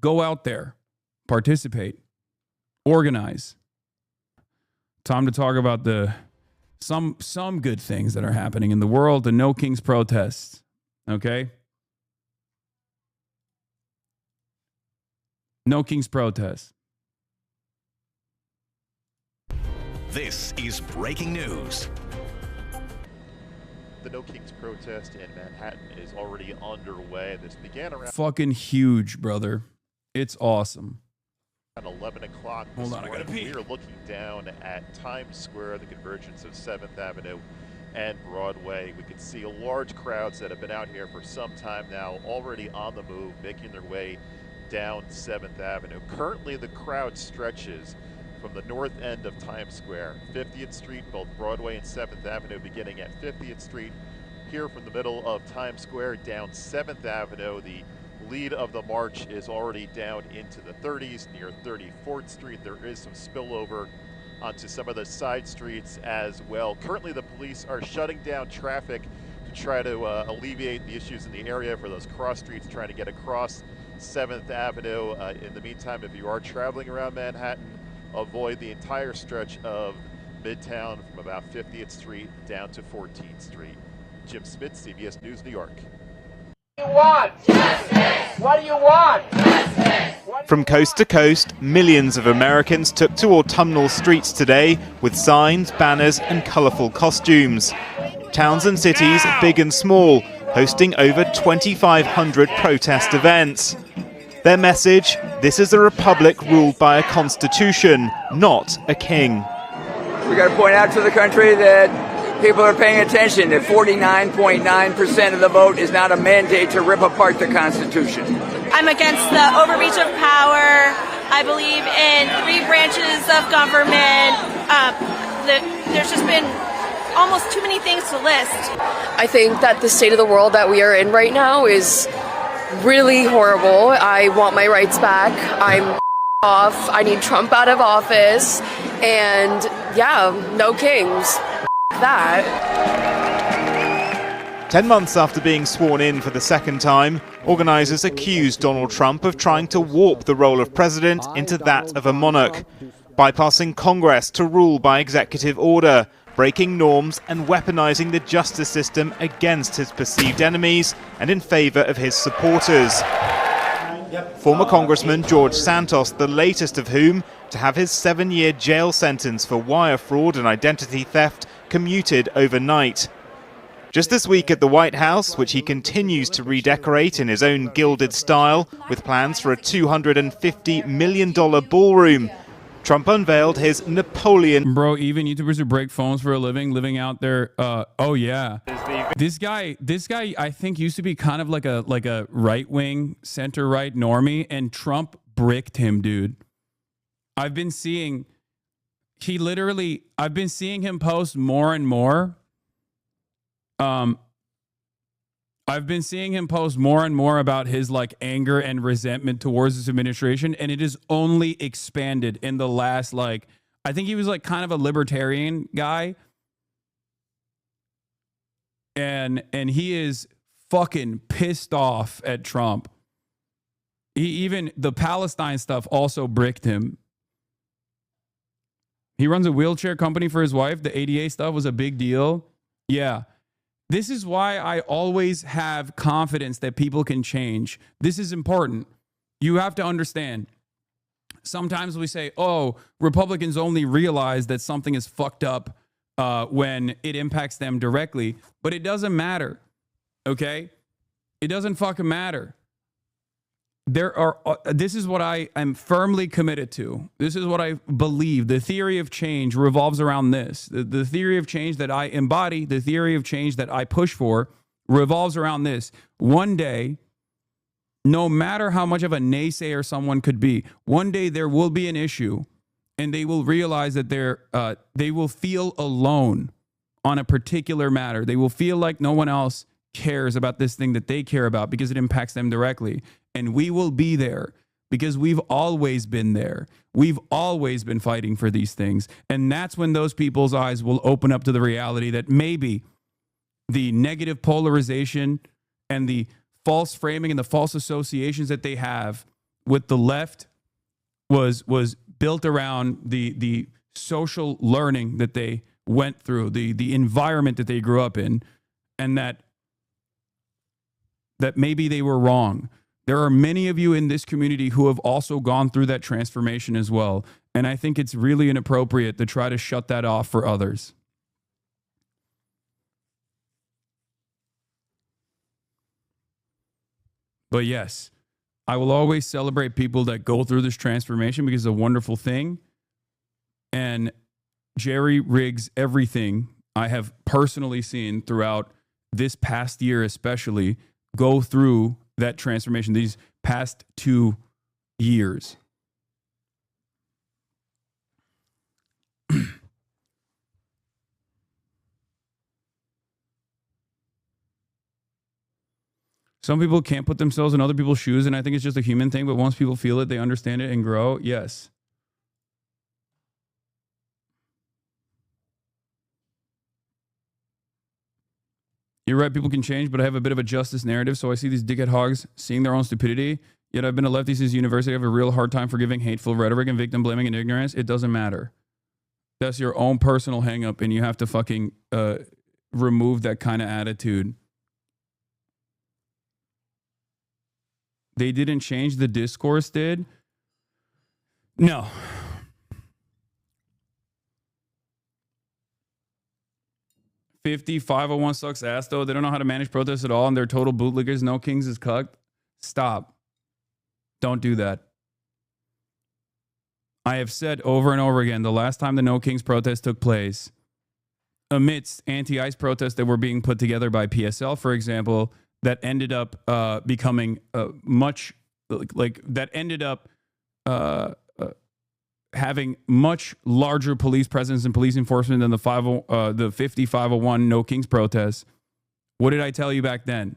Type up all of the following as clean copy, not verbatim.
Go out there, participate, organize. Time to talk about some good things that are happening in the world. The No Kings protests. Okay? No Kings protests. This is breaking news. The No Kings protest in Manhattan is already underway. This began around Fucking huge, brother. It's awesome. 11 o'clock this morning. We are looking down at Times Square, the convergence of 7th Avenue and Broadway. We can see large crowds that have been out here for some time now, already on the move, making their way down 7th Avenue. Currently, the crowd stretches from the north end of Times Square, 50th Street, both Broadway and 7th Avenue, beginning at 50th Street. Here from the middle of Times Square down 7th Avenue, the lead of the march is already down into the 30s near 34th Street. There is some spillover onto some of the side streets as well. Currently, the police are shutting down traffic to try to alleviate the issues in the area for those cross streets trying to get across 7th Avenue. In the meantime, if you are traveling around Manhattan, avoid the entire stretch of Midtown from about 50th Street down to 14th Street. Jim Smith, CBS News, New York. What do you want? Justice! What do you want? Justice! From coast to coast, millions of Americans took to autumnal streets today with signs, banners and colourful costumes. Towns and cities, big and small, hosting over 2,500 protest events. Their message, this is a republic ruled by a constitution, not a king. We got to point out to the country that people are paying attention, that 49.9% of the vote is not a mandate to rip apart the Constitution. I'm against the overreach of power. I believe in 3 branches of government. There's just been almost too many things to list. I think that the state of the world that we are in right now is really horrible. I want my rights back. I'm off. I need Trump out of office. And yeah, no kings. That. 10 months after being sworn in for the second time, organisers accused Donald Trump of trying to warp the role of president into that of a monarch, bypassing Congress to rule by executive order, breaking norms and weaponizing the justice system against his perceived enemies and in favor of his supporters. Former Congressman George Santos, the latest of whom, to have his 7-year jail sentence for wire fraud and identity theft commuted overnight. Just this week at the White House, which he continues to redecorate in his own gilded style, with plans for a $250 million ballroom, Trump unveiled his Napoleon. Bro, even YouTubers who break phones for a living, living out there. Oh yeah, this guy, I think used to be kind of like a right wing, center right normie, and Trump bricked him, dude. I've been seeing him post more and more. I've been seeing him post more and more about his like anger and resentment towards this administration, and it has only expanded in the last I think he was like kind of a libertarian guy, and he is fucking pissed off at Trump. Even the Palestine stuff also bricked him. He runs a wheelchair company for his wife. The ADA stuff was a big deal. Yeah. This is why I always have confidence that people can change. This is important. You have to understand. Sometimes we say, oh, Republicans only realize that something is fucked up when it impacts them directly. But it doesn't matter. Okay? It doesn't fucking matter. This is what I am firmly committed to. This is what I believe. The theory of change revolves around this. The theory of change that I embody, the theory of change that I push for, revolves around this. One day, no matter how much of a naysayer someone could be, one day there will be an issue and they will realize that they will feel alone on a particular matter. They will feel like no one else cares about this thing that they care about because it impacts them directly. And we will be there because we've always been there. We've always been fighting for these things. And that's when those people's eyes will open up to the reality that maybe the negative polarization and the false framing and the false associations that they have with the left was built around the social learning that they went through, the environment that they grew up in, and that maybe they were wrong. There are many of you in this community who have also gone through that transformation as well. And I think it's really inappropriate to try to shut that off for others. But yes, I will always celebrate people that go through this transformation because it's a wonderful thing. And Jerry rigs everything I have personally seen throughout this past year, especially, go through that transformation these past 2 years. Some people can't put themselves in other people's shoes, and I think it's just a human thing, but once people feel it, they understand it and grow. Yes. You're right, people can change, but I have a bit of a justice narrative, so I see these dickhead hogs seeing their own stupidity, yet I've been a lefty since university. I have a real hard time forgiving hateful rhetoric and victim blaming and ignorance. It doesn't matter. That's your own personal hang up, and you have to fucking remove that kind of attitude. They didn't change, the discourse did? No. $501 sucks ass, though. They don't know how to manage protests at all, and they're total bootlickers. No Kings is cucked. Stop. Don't do that. I have said over and over again, the last time the No Kings protest took place, amidst anti-ICE protests that were being put together by PSL, for example, that ended up becoming having much larger police presence and police enforcement than the 501 No Kings protests. What did I tell you back then?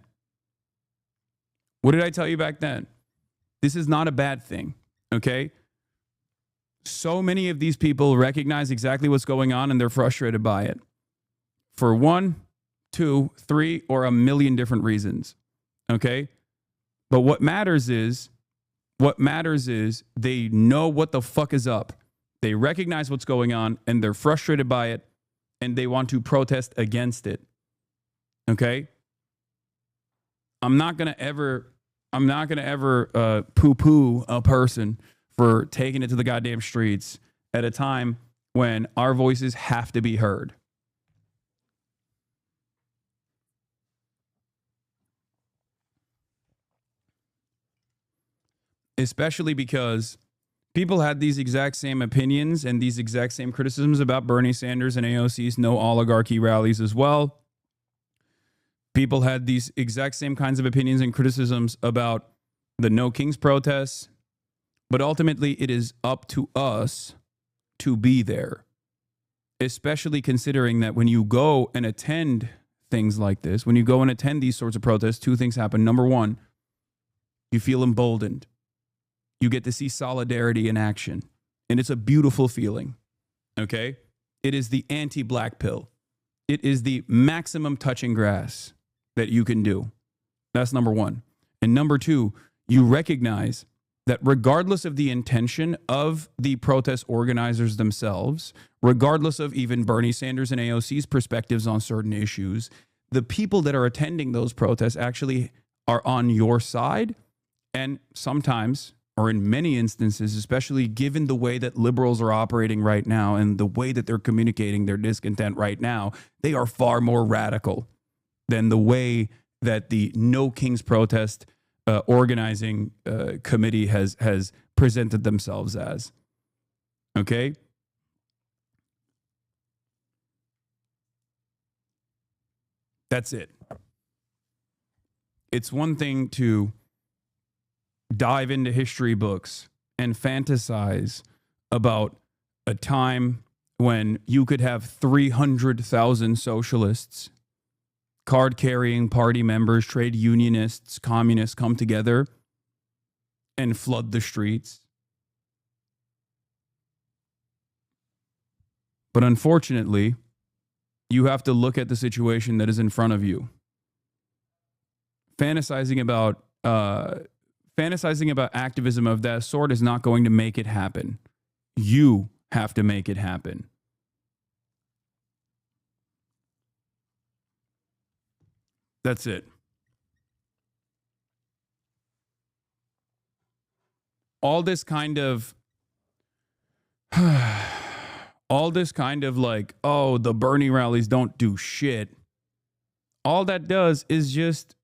What did I tell you back then? This is not a bad thing, okay? So many of these people recognize exactly what's going on and they're frustrated by it. For 1, 2, 3, or a million different reasons, okay? But what matters is they know what the fuck is up. They recognize what's going on and they're frustrated by it and they want to protest against it. Okay? I'm not going to ever poo-poo a person for taking it to the goddamn streets at a time when our voices have to be heard. Especially because people had these exact same opinions and these exact same criticisms about Bernie Sanders and AOC's no oligarchy rallies as well. People had these exact same kinds of opinions and criticisms about the No Kings protests. But ultimately, it is up to us to be there. Especially considering that when you go and attend things like this, when you go and attend these sorts of protests, 2 things happen. Number 1, you feel emboldened. You get to see solidarity in action. And it's a beautiful feeling. Okay? It is the anti-black pill. It is the maximum touching grass that you can do. That's number 1. And number 2, you recognize that regardless of the intention of the protest organizers themselves, regardless of even Bernie Sanders and AOC's perspectives on certain issues, the people that are attending those protests actually are on your side. And sometimes, or in many instances, especially given the way that liberals are operating right now and the way that they're communicating their discontent right now, they are far more radical than the way that the No Kings protest organizing committee has presented themselves as. Okay? That's it. It's one thing to dive into history books and fantasize about a time when you could have 300,000 socialists, card-carrying party members, trade unionists, communists come together and flood the streets. But unfortunately, you have to look at the situation that is in front of you. Fantasizing about fantasizing about activism of that sort is not going to make it happen. You have to make it happen. That's it. All this kind of like, oh, the Bernie rallies don't do shit. All that does is just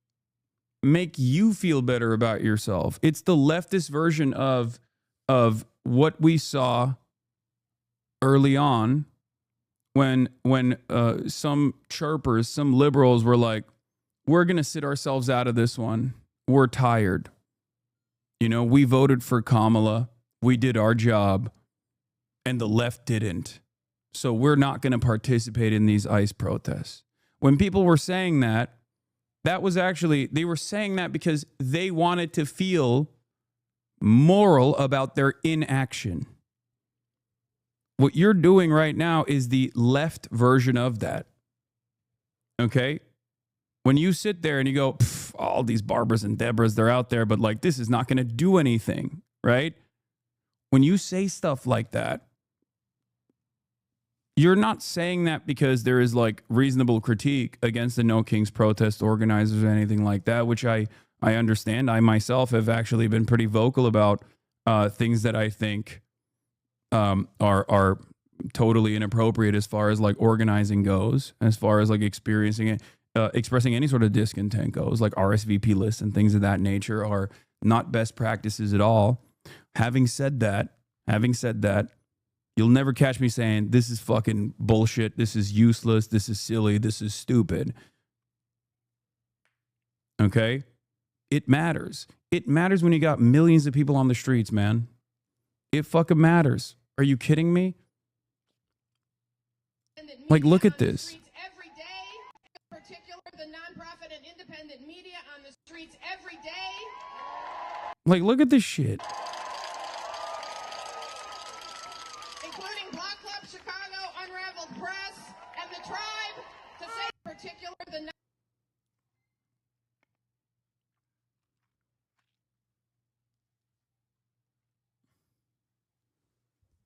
make you feel better about yourself. It's the leftist version of what we saw early on when some chirpers, some liberals were like, we're going to sit ourselves out of this one. We're tired. You know, we voted for Kamala. We did our job. And the left didn't. So we're not going to participate in these ICE protests. When people were saying that, that was actually, they were saying that because they wanted to feel moral about their inaction. What you're doing right now is the left version of that. Okay? When you sit there and you go, all these Barbaras and Deborahs, they're out there, but like, this is not going to do anything, right? When you say stuff like that, you're not saying that because there is like reasonable critique against the No Kings protest organizers or anything like that, which I understand. I myself have actually been pretty vocal about things that I think are totally inappropriate as far as like organizing goes, as far as like experiencing it. Expressing any sort of discontent goes, like RSVP lists and things of that nature are not best practices at all. Having said that, you'll never catch me saying this is fucking bullshit, this is useless, this is silly, this is stupid. Okay? It matters. It matters when you got millions of people on the streets, man. It fucking matters. Are you kidding me? Like, look at this. The nonprofit and independent media on the streets every day. Like, look at this shit. Including Block Club Chicago, Unraveled Press, and the Tribe, to say in particular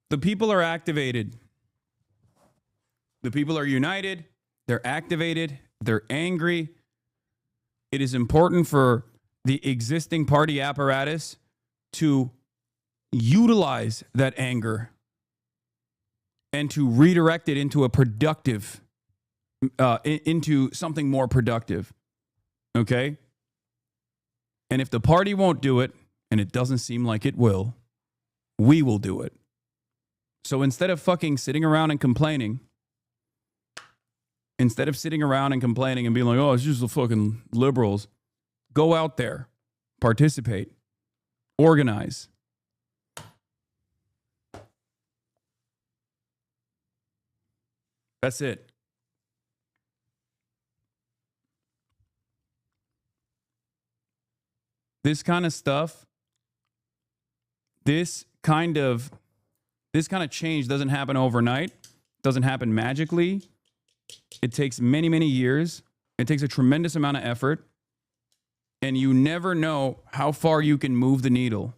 the people are activated. The people are united. They're activated. They're angry. It is important for the existing party apparatus to utilize that anger and to redirect it into a productive, into something more productive. Okay? And if the party won't do it, and it doesn't seem like it will, we will do it. So instead of fucking sitting around and complaining, and being like, oh, it's just the fucking liberals, go out there, participate, organize. That's it. This kind of stuff, this kind of change doesn't happen overnight, doesn't happen magically. It takes many, many years. It takes a tremendous amount of effort. And you never know how far you can move the needle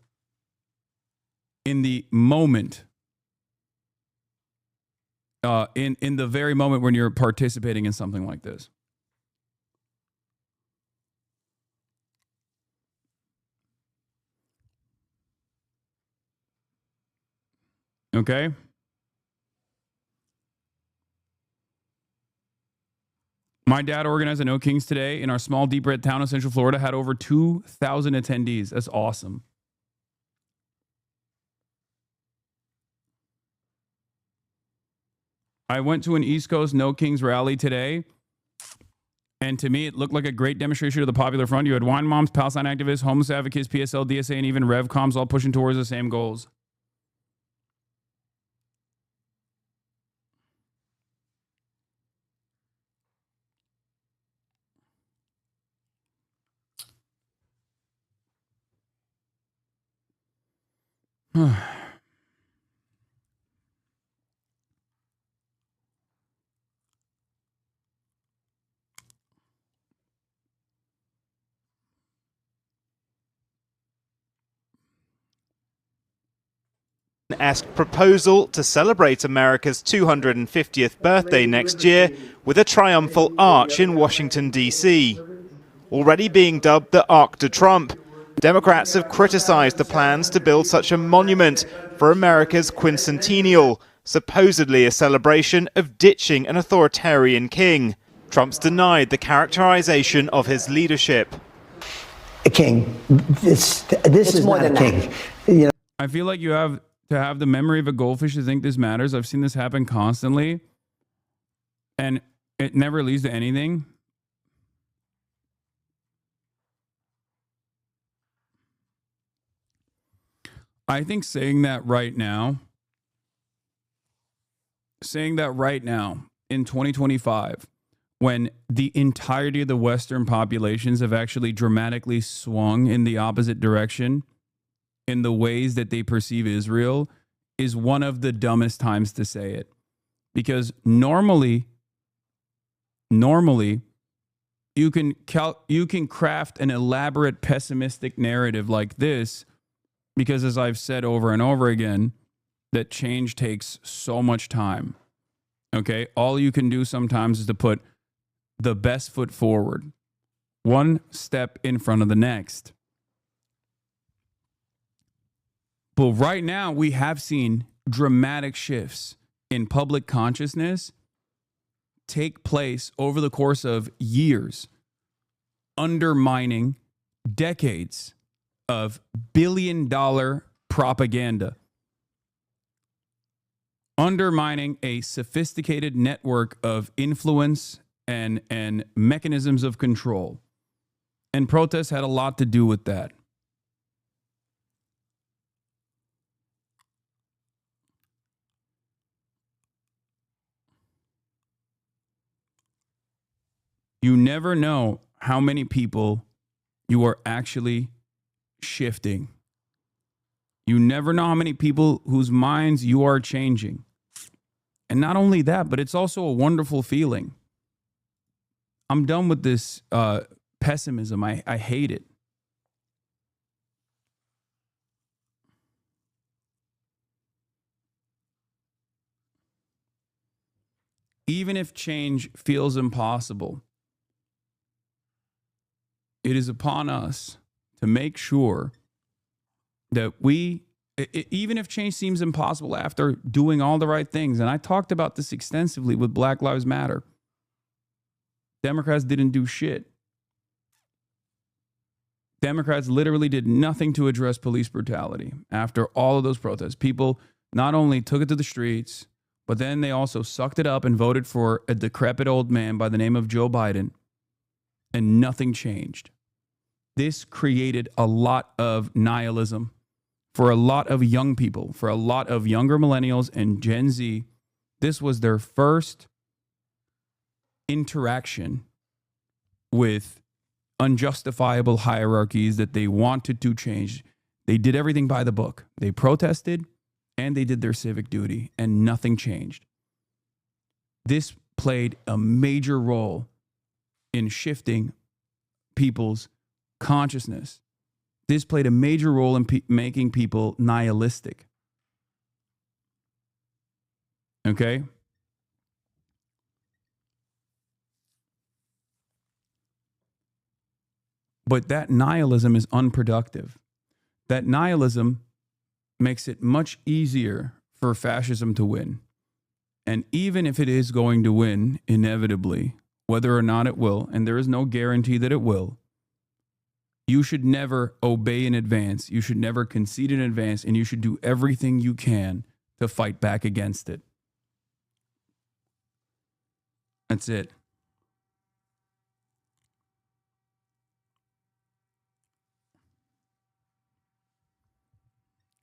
in the moment, in the very moment when you're participating in something like this. Okay? My dad organized a No Kings today in our small, deep red town of Central Florida, had over 2,000 attendees. That's awesome. I went to an East Coast No Kings rally today, and to me, it looked like a great demonstration of the Popular Front. You had wine moms, Palestine activists, homeless advocates, PSL, DSA, and even RevComs all pushing towards the same goals. esque proposal to celebrate America's 250th birthday next year with a triumphal arch in Washington, D.C. Already being dubbed the Arc de Trump, Democrats have criticized the plans to build such a monument for America's quincentennial, supposedly a celebration of ditching an authoritarian king. Trump's denied the characterization of his leadership. A king. This is more than a king. You know, I feel like you have to have the memory of a goldfish to think this matters. I've seen this happen constantly, and it never leads to anything. I think saying that right now in 2025, when the entirety of the Western populations have actually dramatically swung in the opposite direction in the ways that they perceive Israel, is one of the dumbest times to say it. Because normally you can craft an elaborate pessimistic narrative like this, because as I've said over and over again, that change takes so much time. Okay? All you can do sometimes is to put the best foot forward, one step in front of the next. But right now, we have seen dramatic shifts in public consciousness take place over the course of years, undermining decades of billion-dollar propaganda, undermining a sophisticated network of influence and mechanisms of control. And protests had a lot to do with that. You never know how many people you are actually shifting. You never know how many people whose minds you are changing. And not only that, but it's also a wonderful feeling. I'm done with this pessimism. I hate it. Even if change feels impossible, it is upon us to make sure that even if change seems impossible after doing all the right things, and I talked about this extensively with Black Lives Matter, Democrats didn't do shit. Democrats literally did nothing to address police brutality after all of those protests. People not only took it to the streets, but then they also sucked it up and voted for a decrepit old man by the name of Joe Biden, and nothing changed. This created a lot of nihilism for a lot of young people, for a lot of younger millennials and Gen Z. This was their first interaction with unjustifiable hierarchies that they wanted to change. They did everything by the book. They protested and they did their civic duty, and nothing changed. This played a major role in shifting people's consciousness. This played a major role in making people nihilistic. Okay? But that nihilism is unproductive. That nihilism makes it much easier for fascism to win. And even if it is going to win, inevitably, whether or not it will, and there is no guarantee that it will, you should never obey in advance. You should never concede in advance, and you should do everything you can to fight back against it. That's it.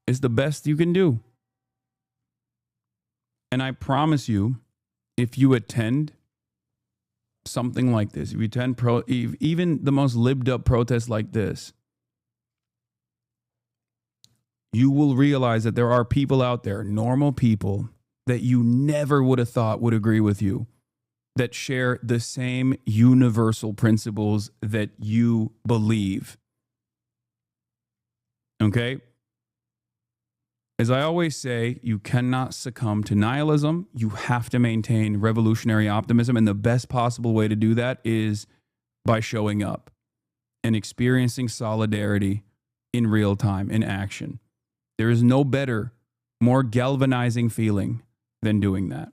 It's the best you can do. And I promise you, if you attend something like this, if you attend even the most libbed up protests like this, you will realize that there are people out there, normal people, that you never would have thought would agree with you, that share the same universal principles that you believe. Okay? As I always say, you cannot succumb to nihilism. You have to maintain revolutionary optimism. And the best possible way to do that is by showing up and experiencing solidarity in real time, in action. There is no better, more galvanizing feeling than doing that.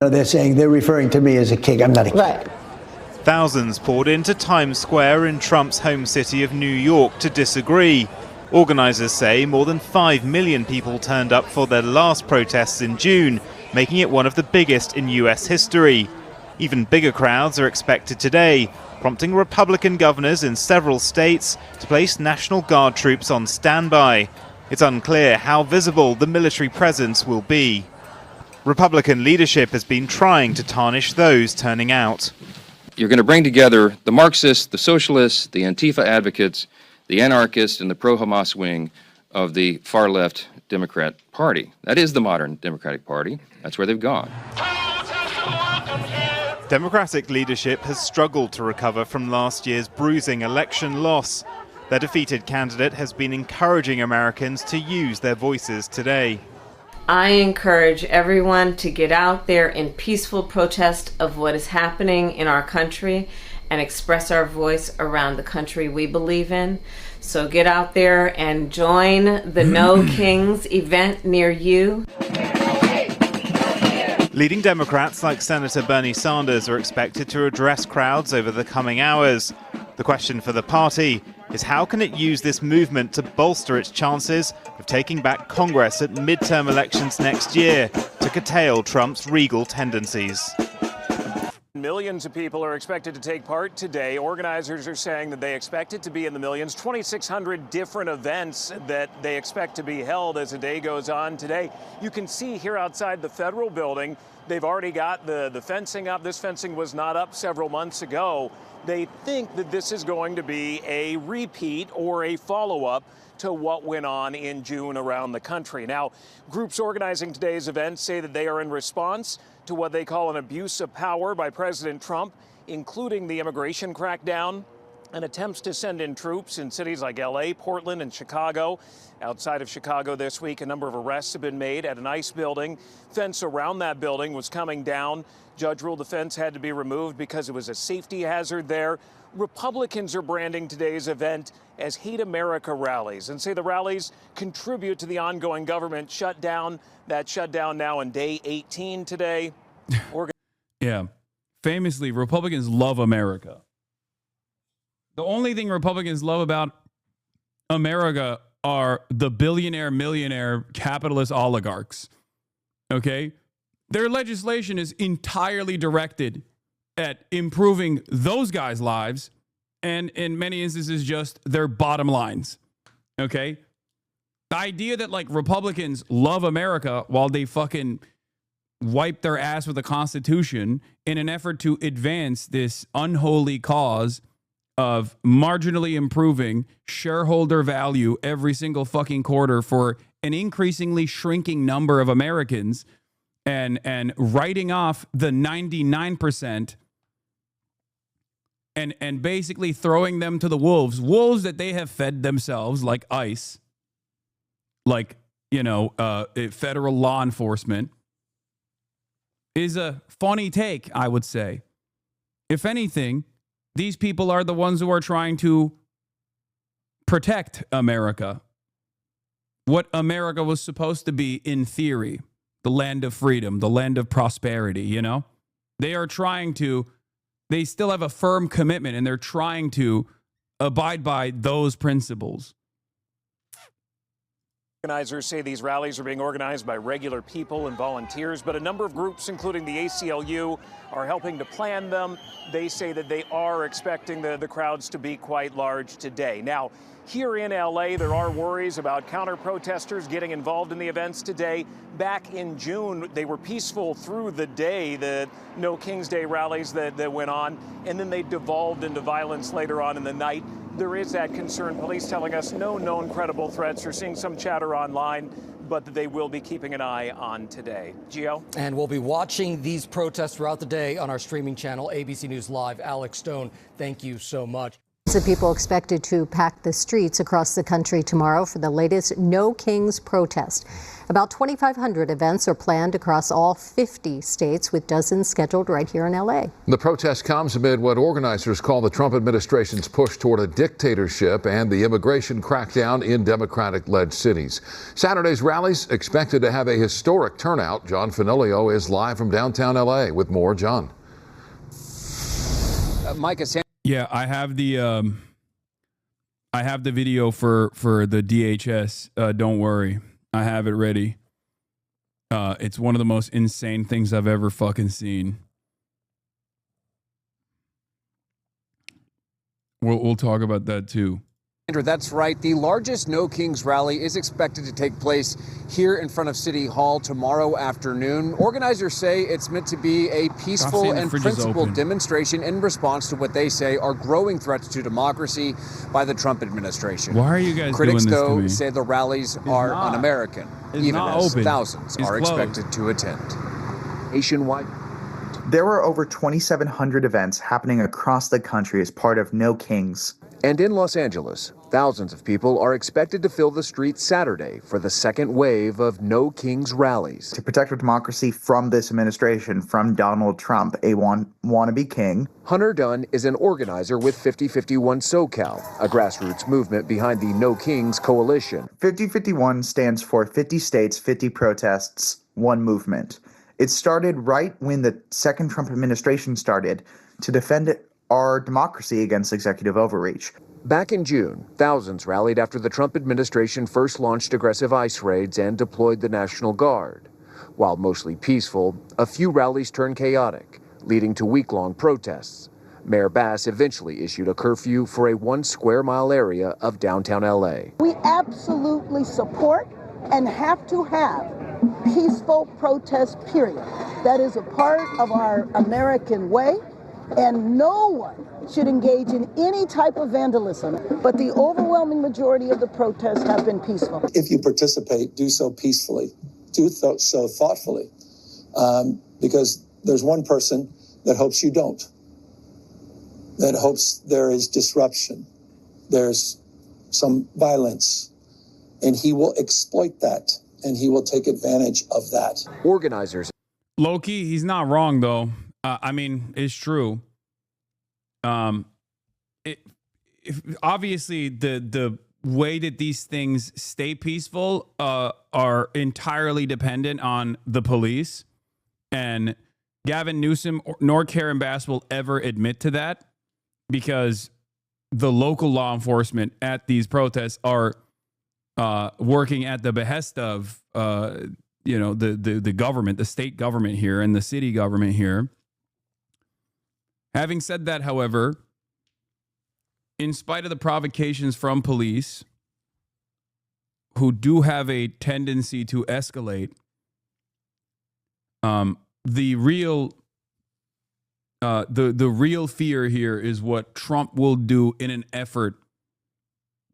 They're saying they're referring to me as a king. I'm not a king. Right. Thousands poured into Times Square in Trump's home city of New York to disagree. Organizers say more than 5 million people turned up for their last protests in June, making it one of the biggest in US history. Even bigger crowds are expected today, prompting Republican governors in several states to place National Guard troops on standby. It's unclear how visible the military presence will be. Republican leadership has been trying to tarnish those turning out. You're going to bring together the Marxists, the socialists, the Antifa advocates, the anarchists, and the pro-Hamas wing of the far-left Democrat Party. That is the modern Democratic Party. That's where they've gone. Democratic leadership has struggled to recover from last year's bruising election loss. Their defeated candidate has been encouraging Americans to use their voices today. I encourage everyone to get out there in peaceful protest of what is happening in our country and express our voice around the country we believe in. So get out there and join the No Kings event near you. Leading Democrats like Senator Bernie Sanders are expected to address crowds over the coming hours. The question for the party is how can it use this movement to bolster its chances of taking back Congress at midterm elections next year to curtail Trump's regal tendencies. Millions of people are expected to take part today. Organizers are saying that they expect it to be in the millions. 2,600 different events that they expect to be held as the day goes on today. You can see here outside the federal building, they've already got the fencing up. This fencing was not up several months ago. They think that this is going to be a repeat or a follow-up to what went on in June around the country. Now, groups organizing today's event say that they are in response to what they call an abuse of power by President Trump, including the immigration crackdown and attempts to send in troops in cities like LA, Portland, and Chicago. Outside of Chicago this week, a number of arrests have been made at an ICE building. Fence around that building was coming down. Judge ruled the fence had to be removed because it was a safety hazard there. Republicans are branding today's event as Hate America rallies and say the rallies contribute to the ongoing government shutdown. That shutdown now in day 18 today. Yeah. Famously, Republicans love America. The only thing Republicans love about America are the billionaire, millionaire, capitalist oligarchs. Okay? Their legislation is entirely directed at improving those guys' lives and in many instances just their bottom lines. Okay? The idea that like Republicans love America while they fucking wipe their ass with the Constitution in an effort to advance this unholy cause of marginally improving shareholder value every single fucking quarter for an increasingly shrinking number of Americans and writing off the 99% and basically throwing them to the wolves that they have fed themselves like ICE, like, you know, federal law enforcement, is a funny take, I would say. If anything, these people are the ones who are trying to protect America. What America was supposed to be in theory, the land of freedom, the land of prosperity, you know? They are trying to, they still have a firm commitment and they're trying to abide by those principles. Organizers say these rallies are being organized by regular people and volunteers, but a number of groups, including the ACLU, are helping to plan them. They say that they are expecting the crowds to be quite large today. Now, here in LA, there are worries about counter-protesters getting involved in the events today. Back in June, they were peaceful through the day, the No King's Day rallies that went on, and then they devolved into violence later on in the night. There is that concern. Police telling us no known credible threats. We're seeing some chatter online, but that they will be keeping an eye on today. Gio? And we'll be watching these protests throughout the day on our streaming channel, ABC News Live. Alex Stone, thank you so much. Of people expected to pack the streets across the country tomorrow for the latest No Kings protest. About 2,500 events are planned across all 50 states, with dozens scheduled right here in L.A. The protest comes amid what organizers call the Trump administration's push toward a dictatorship and the immigration crackdown in Democratic-led cities. Saturday's rallies expected to have a historic turnout. John Fenolio is live from downtown L.A. with more. John. Micah, yeah, I have the video for the DHS. Don't worry, I have it ready. It's one of the most insane things I've ever fucking seen. We'll talk about that too. Andrew, that's right. The largest No Kings rally is expected to take place here in front of City Hall tomorrow afternoon. Organizers say it's meant to be a peaceful and principled demonstration in response to what they say are growing threats to democracy by the Trump administration. Why are you guys Critics, doing this to though, me? say the rallies are un-American, even as open. thousands It's are closed. expected to attend. Nationwide. There were over 2,700 events happening across the country as part of No Kings. And in Los Angeles, thousands of people are expected to fill the streets Saturday for the second wave of No Kings rallies. To protect our democracy from this administration, from Donald Trump, a wannabe king. Hunter Dunn is an organizer with 5051 SoCal, a grassroots movement behind the No Kings coalition. 5051 stands for 50 states, 50 protests, one movement. It started right when the second Trump administration started to defend our democracy against executive overreach. Back in June, thousands rallied after the Trump administration first launched aggressive ICE raids and deployed the National Guard. While mostly peaceful, a few rallies turned chaotic, leading to week-long protests. Mayor Bass eventually issued a curfew for a 1 square mile area of downtown LA. We absolutely support and have to have peaceful protest, period. That is a part of our American way. And no one should engage in any type of vandalism, but the overwhelming majority of the protests have been peaceful. If you participate, do so peacefully, do so thoughtfully, because there's one person that hopes you don't, that hopes there is disruption, there's some violence, and he will exploit that, and he will take advantage of that. Organizers. Loki, he's not wrong though. I mean, it's true. Obviously, the way that these things stay peaceful are entirely dependent on the police. And Gavin Newsom nor Karen Bass will ever admit to that, because the local law enforcement at these protests are working at the behest of the government, the state government here and the city government here. Having said that, however, in spite of the provocations from police, who do have a tendency to escalate, the real fear here is what Trump will do in an effort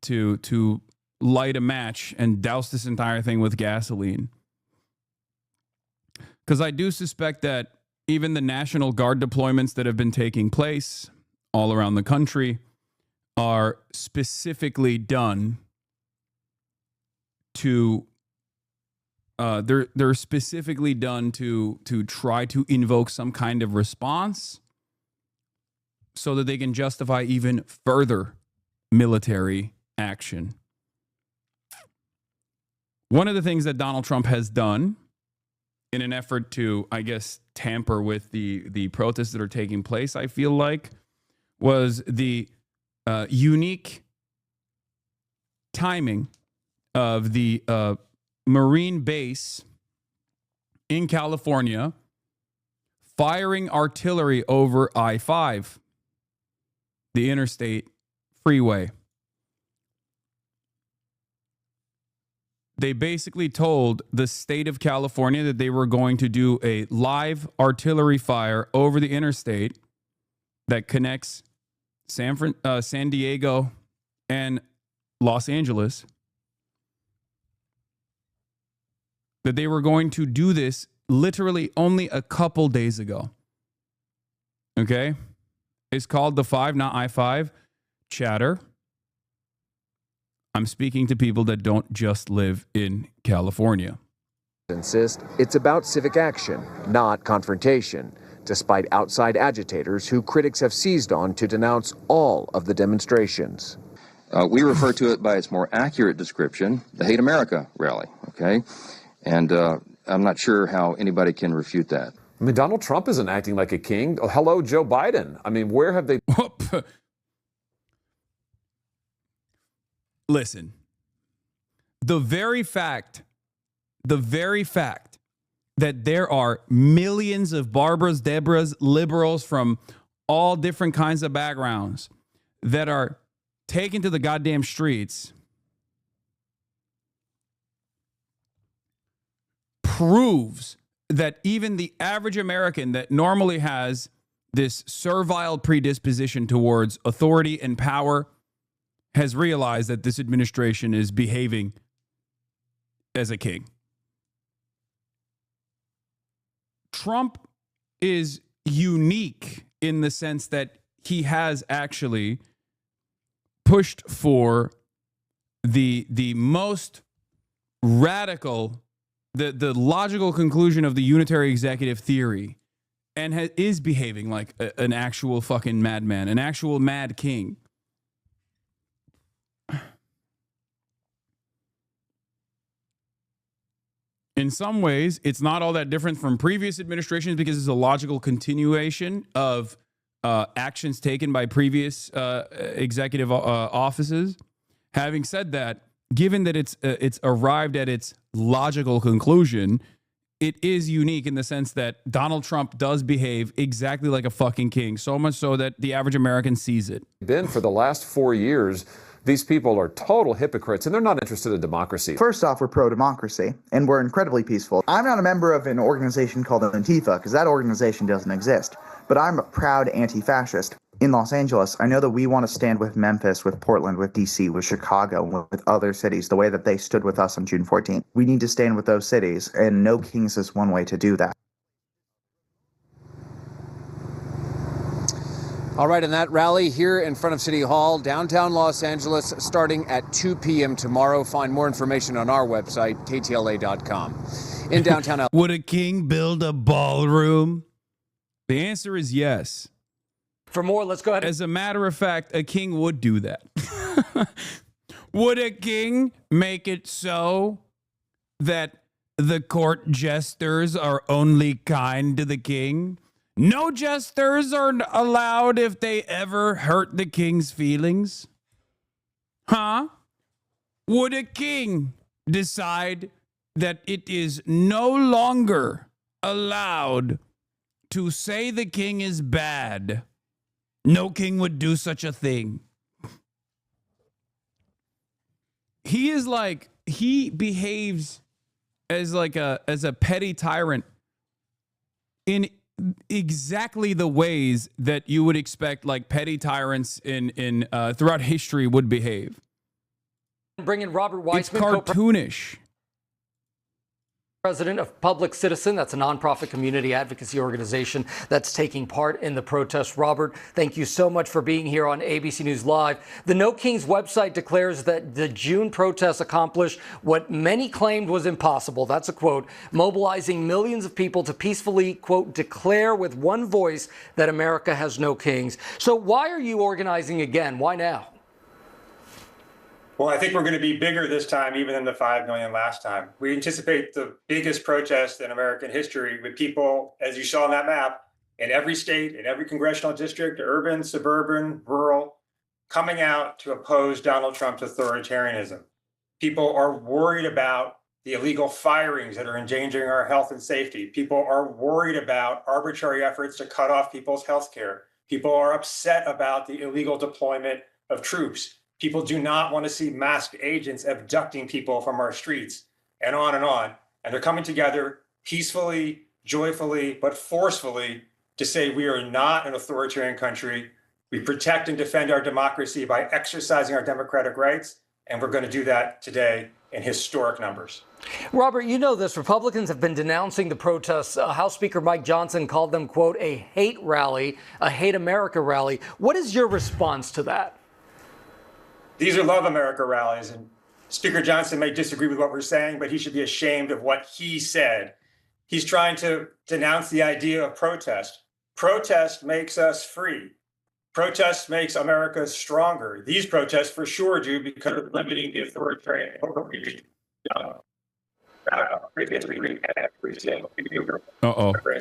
to light a match and douse this entire thing with gasoline. Because I do suspect that even the National Guard deployments that have been taking place all around the country are specifically done to they're specifically done to try to invoke some kind of response so that they can justify even further military action. One of the things that Donald Trump has done in an effort to, I guess, tamper with the protests that are taking place, I feel like, was the unique timing of the Marine base in California firing artillery over I-5, the interstate freeway. They basically told the state of California that they were going to do a live artillery fire over the interstate that connects San Diego and Los Angeles. That they were going to do this literally only a couple days ago. Okay? It's called the 5, not I-5. chatter. I'm speaking to people that don't just live in California. Insist it's about civic action, not confrontation, despite outside agitators who critics have seized on to denounce all of the demonstrations. We refer to it by its more accurate description, the Hate America rally, okay? And I'm not sure how anybody can refute that. I mean, Donald Trump isn't acting like a king. Oh, hello, Joe Biden. I mean, where have they... Listen, the very fact that there are millions of Barbaras, Deborahs, liberals from all different kinds of backgrounds that are taken to the goddamn streets proves that even the average American that normally has this servile predisposition towards authority and power has realized that this administration is behaving as a king. Trump is unique in the sense that he has actually pushed for the most radical, the logical conclusion of the unitary executive theory, and is behaving like an actual fucking madman, an actual mad king. In some ways, it's not all that different from previous administrations because it's a logical continuation of actions taken by previous executive offices. Having said that, given that it's arrived at its logical conclusion, it is unique in the sense that Donald Trump does behave exactly like a fucking king, so much so that the average American sees it. Been for the last 4 years. These people are total hypocrites, and they're not interested in democracy. First off, we're pro-democracy, and we're incredibly peaceful. I'm not a member of an organization called Antifa, because that organization doesn't exist. But I'm a proud anti-fascist. In Los Angeles, I know that we want to stand with Memphis, with Portland, with D.C., with Chicago, with other cities, the way that they stood with us on June 14th. We need to stand with those cities, and No Kings is one way to do that. All right, and that rally here in front of City Hall, downtown Los Angeles, starting at 2 p.m. tomorrow. Find more information on our website, ktla.com. In downtown LA. Would a king build a ballroom? The answer is yes. For more, let's go ahead. As a matter of fact, a king would do that. Would a king make it so that the court jesters are only kind to the king? No jesters are allowed if they ever hurt the king's feelings? Huh? Would a king decide that it is no longer allowed to say the king is bad? No king would do such a thing. He behaves as a petty tyrant in exactly the ways that you would expect like petty tyrants in throughout history would behave. Bring in Robert Weissman, it's cartoonish. President of Public Citizen. That's a nonprofit community advocacy organization that's taking part in the protest. Robert, thank you so much for being here on ABC News Live. The No Kings website declares that the June protests accomplished what many claimed was impossible. That's a quote, mobilizing millions of people to peacefully, quote, declare with one voice that America has no kings. So why are you organizing again? Why now? Well, I think we're going to be bigger this time, even than the 5 million last time. We anticipate the biggest protest in American history with people, as you saw on that map, in every state, in every congressional district, urban, suburban, rural, coming out to oppose Donald Trump's authoritarianism. People are worried about the illegal firings that are endangering our health and safety. People are worried about arbitrary efforts to cut off people's health care. People are upset about the illegal deployment of troops. People do not want to see masked agents abducting people from our streets, and on and on. And they're coming together peacefully, joyfully, but forcefully to say we are not an authoritarian country. We protect and defend our democracy by exercising our democratic rights, and we're going to do that today in historic numbers. Robert, you know this. Republicans have been denouncing the protests. House Speaker Mike Johnson called them, quote, a hate rally, a hate America rally. What is your response to that? These are Love America rallies, and Speaker Johnson may disagree with what we're saying, but he should be ashamed of what he said. He's trying to denounce the idea of protest. Protest makes us free. Protest makes America stronger. These protests for sure do, because of limiting the authoritarian overreach.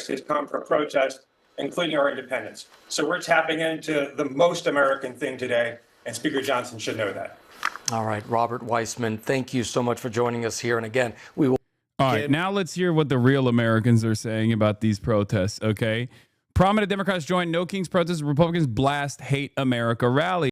Has come from protest, including our independence. So we're tapping into the most American thing today, and Speaker Johnson should know that. All right, Robert Weissman, thank you so much for joining us here. And again, we will. All right, now let's hear what the real Americans are saying about these protests, okay? Prominent Democrats join No Kings protest. Republicans blast Hate America rally.